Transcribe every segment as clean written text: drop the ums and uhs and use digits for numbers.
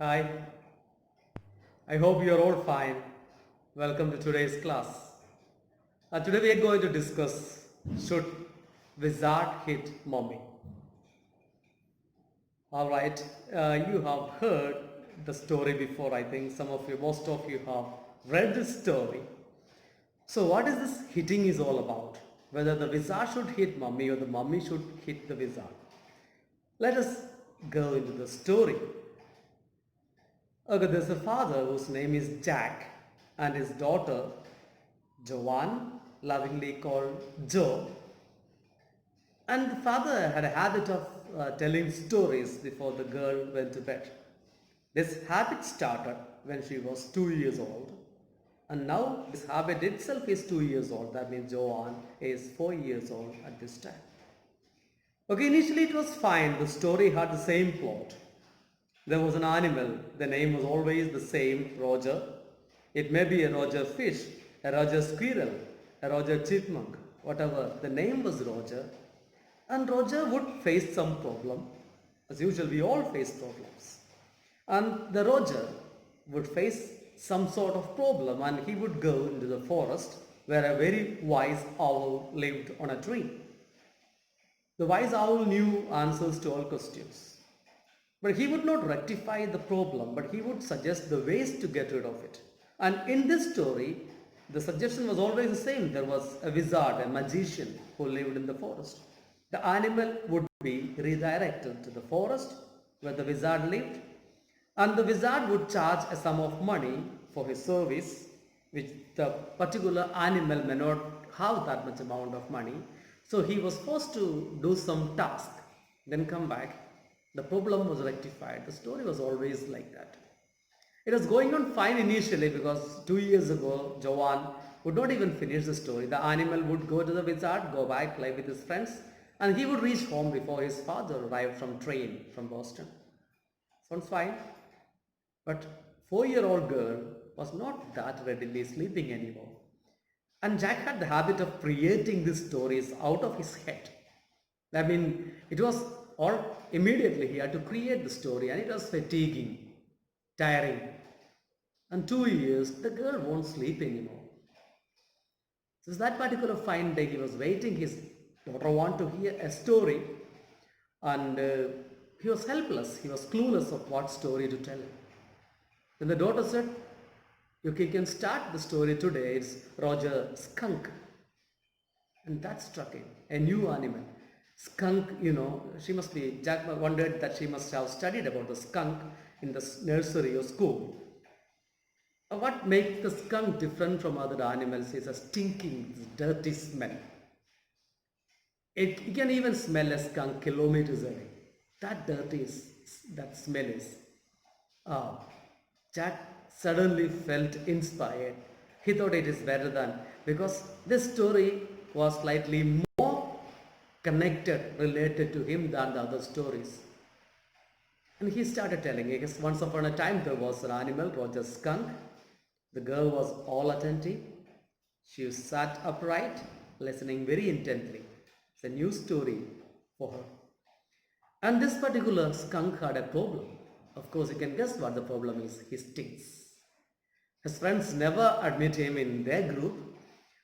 Hi, I hope you're all fine. Welcome to today's class. Today we are going to discuss should wizard hit mommy? Alright, you have heard the story before. I think most of you have read this story. So what is this hitting is all about? Whether the wizard should hit mommy or the mommy should hit the wizard. Let us go into the story. Okay, there's a father whose name is Jack and his daughter Joanne, lovingly called Joe. And the father had a habit of telling stories before the girl went to bed. This habit started when she was 2 years old. And now this habit itself is 2 years old. That means Joanne is 4 years old at this time. Okay, initially it was fine. The story had the same plot. There was an animal. The name was always the same, Roger. It may be a Roger fish, a Roger squirrel, a Roger chipmunk, whatever. The name was Roger. And Roger would face some problem. As usual, we all face problems. And the Roger would face some sort of problem and he would go into the forest where a very wise owl lived on a tree. The wise owl knew answers to all questions. But he would not rectify the problem, but he would suggest the ways to get rid of it. And in this story, the suggestion was always the same. There was a wizard, a magician who lived in the forest. The animal would be redirected to the forest where the wizard lived, and the wizard would charge a sum of money for his service, which the particular animal may not have that much amount of money. So he was forced to do some task, then come back. The problem was rectified. The story was always like that. It was going on fine initially because 2 years ago, Joanne would not even finish the story. The animal would go to the wizard, go back, play with his friends, and he would reach home before his father arrived from train from Boston. Sounds fine. But 4-year-old girl was not that readily sleeping anymore. And Jack had the habit of creating these stories out of his head. I mean, it was all immediately he had to create the story and it was fatiguing, tiring. And 2 years, the girl won't sleep anymore. So that particular fine day, he was waiting. His daughter wanted to hear a story and he was helpless. He was clueless of what story to tell. Then the daughter said, you can start the story today. It's Roger Skunk. And that struck him, a new animal. Skunk, she must be, Jack wondered that she must have studied about the skunk in the nursery or school. What makes the skunk different from other animals is a stinking, dirty smell. You can even smell a skunk kilometers away. That that smell is. Ah, Jack suddenly felt inspired. He thought it is better than, because this story was slightly more connected, related to him than the other stories. And he started telling, I guess once upon a time there was an animal, Roger Skunk. The girl was all attentive. She sat upright, listening very intently. It's a new story for her. And this particular skunk had a problem. Of course, you can guess what the problem is. He stinks. His friends never admit him in their group.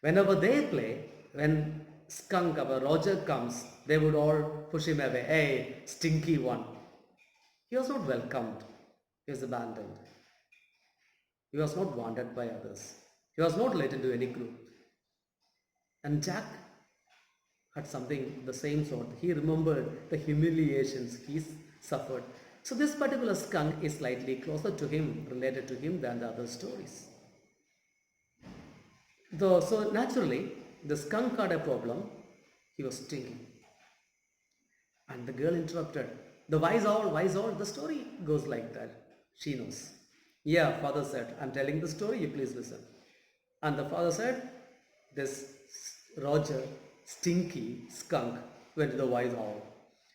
Whenever they play, when skunk or Roger comes, they would all push him away. Hey, stinky one. He was not welcomed. He was abandoned. He was not wanted by others. He was not let into any group. And Jack had something the same sort. He remembered the humiliations he suffered. So this particular skunk is slightly closer to him, related to him than the other stories. So naturally, the skunk had a problem. He was stinking. And the girl interrupted. The wise owl, the story goes like that. She knows. Yeah, father said, I'm telling the story, you please listen. And the father said, this Roger, stinky skunk, went to the wise owl.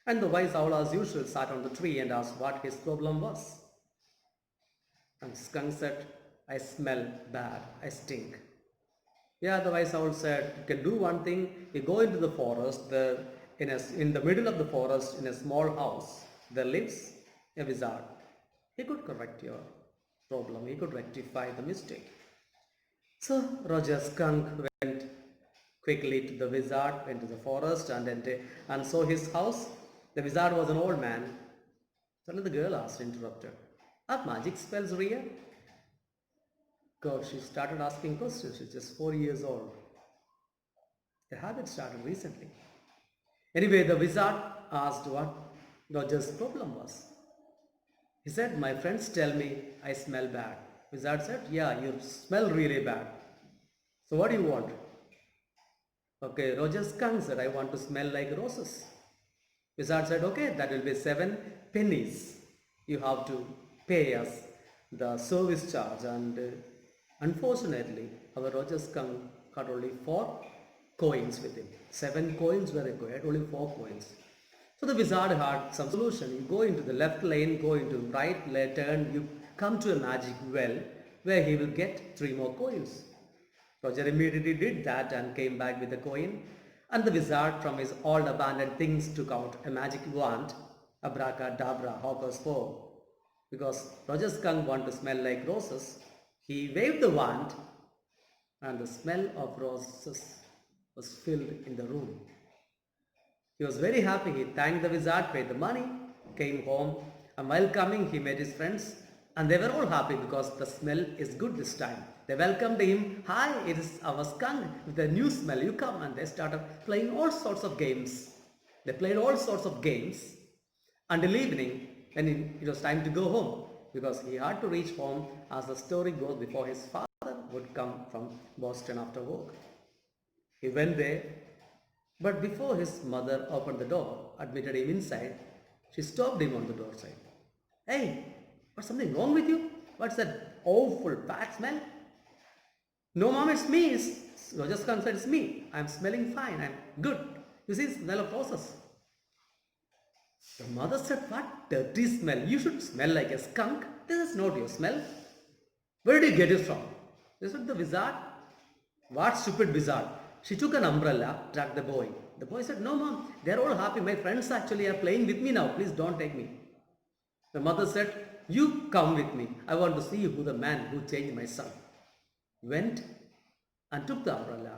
And the wise owl, as usual, sat on the tree and asked what his problem was. And skunk said, I smell bad, I stink. Yeah, the wise owl said, you can do one thing, you go into the forest, in the middle of the forest, in a small house, there lives a wizard. He could correct your problem. He could rectify the mistake. So Roger Skunk went quickly to the wizard, went to the forest and saw his house. The wizard was an old man. Suddenly the girl asked, interrupted, "Are magic spells real?" God, she started asking questions. She's just 4 years old. The habit started recently. Anyway, the wizard asked what Roger's problem was. He said, "My friends tell me I smell bad." Wizard said, "Yeah, you smell really bad. So what do you want?" Okay, Roger Skunk said, "I want to smell like roses." Wizard said, "Okay, that will be 7 pennies. You have to pay us the service charge." And unfortunately, our Roger Skunk got only 4 coins with him. 7 coins were required, only 4 coins. So the wizard had some solution. You go into the left lane, go into right lane, turn, you come to a magic well where he will get 3 more coins. Roger immediately did that and came back with a coin. And the wizard from his old abandoned things took out a magic wand, abracadabra, hocus pocus. Because Roger Skunk wanted to smell like roses, he waved the wand and the smell of roses was filled in the room. He was very happy. He thanked the wizard, paid the money, came home, and while coming, he met his friends, and they were all happy because the smell is good this time. They welcomed him. "Hi, it is our skunk with a new smell. You come." And they started playing all sorts of games. They played all sorts of games until evening when it was time to go home because he had to reach home, as the story goes, before his father would come from Boston after work. He went there, but before his mother opened the door, admitted him inside, she stopped him on the doorstep. "Hey, what's something wrong with you? What's that awful bad smell?" "No, mom, it's me." Roger Skunk said, "It's me. I'm smelling fine. I'm good. You see, smell of roses." The mother said, "What dirty smell? You should smell like a skunk. This is not your smell. Where did you get it from?" This was the wizard. "What stupid wizard?" She took an umbrella, dragged the boy. The boy said, "No, mom, they're all happy. My friends actually are playing with me now. Please don't take me." The mother said, "You come with me. I want to see who the man who changed my son." Went and took the umbrella,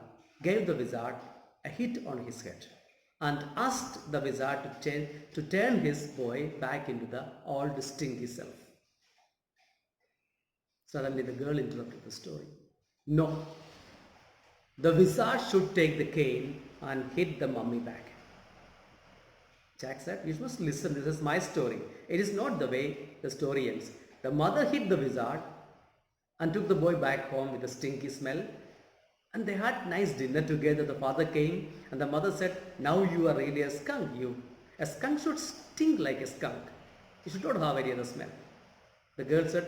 gave the wizard a hit on his head, and asked the wizard to turn his boy back into the old stinky self. Suddenly the girl interrupted the story. "No, the wizard should take the cane and hit the mummy back." Jack said, "You must listen, this is my story. It is not the way the story ends." The mother hit the wizard and took the boy back home with a stinky smell. And they had nice dinner together. The father came and the mother said, "Now you are really a skunk. A skunk should stink like a skunk. You should not have any other smell." The girl said,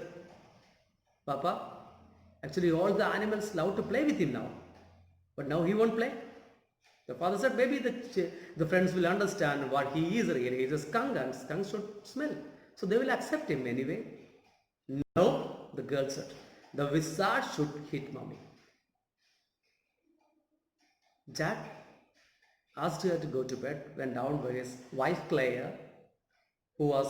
"Papa, actually all the animals love to play with him now. But now he won't play." The father said, "Maybe the friends will understand what he is really. He is a skunk and skunks should smell. So they will accept him anyway." "No," the girl said. "The wizard should hit mommy." Jack asked her to go to bed, went down where his wife Claire, who was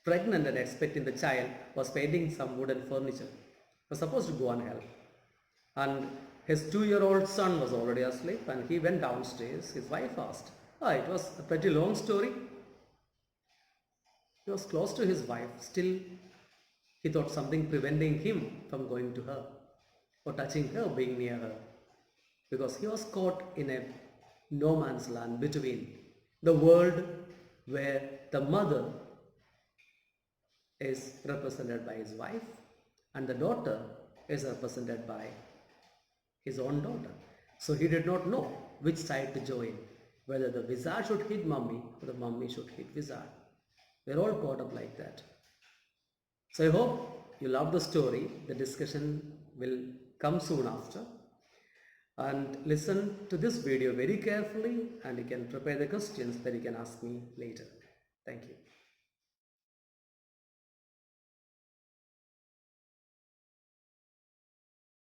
pregnant and expecting the child, was painting some wooden furniture. He was supposed to go and help. And his 2-year-old son was already asleep and he went downstairs. His wife asked. It was a pretty long story. He was close to his wife. Still, he thought something preventing him from going to her or touching her, being near her. Because he was caught in a no man's land between the world where the mother is represented by his wife and the daughter is represented by his own daughter. So he did not know which side to join, whether the wizard should hit mummy or the mummy should hit wizard. We're all caught up like that. So I hope you love the story. The discussion will come soon after. And listen to this video very carefully and you can prepare the questions that you can ask me later. Thank you.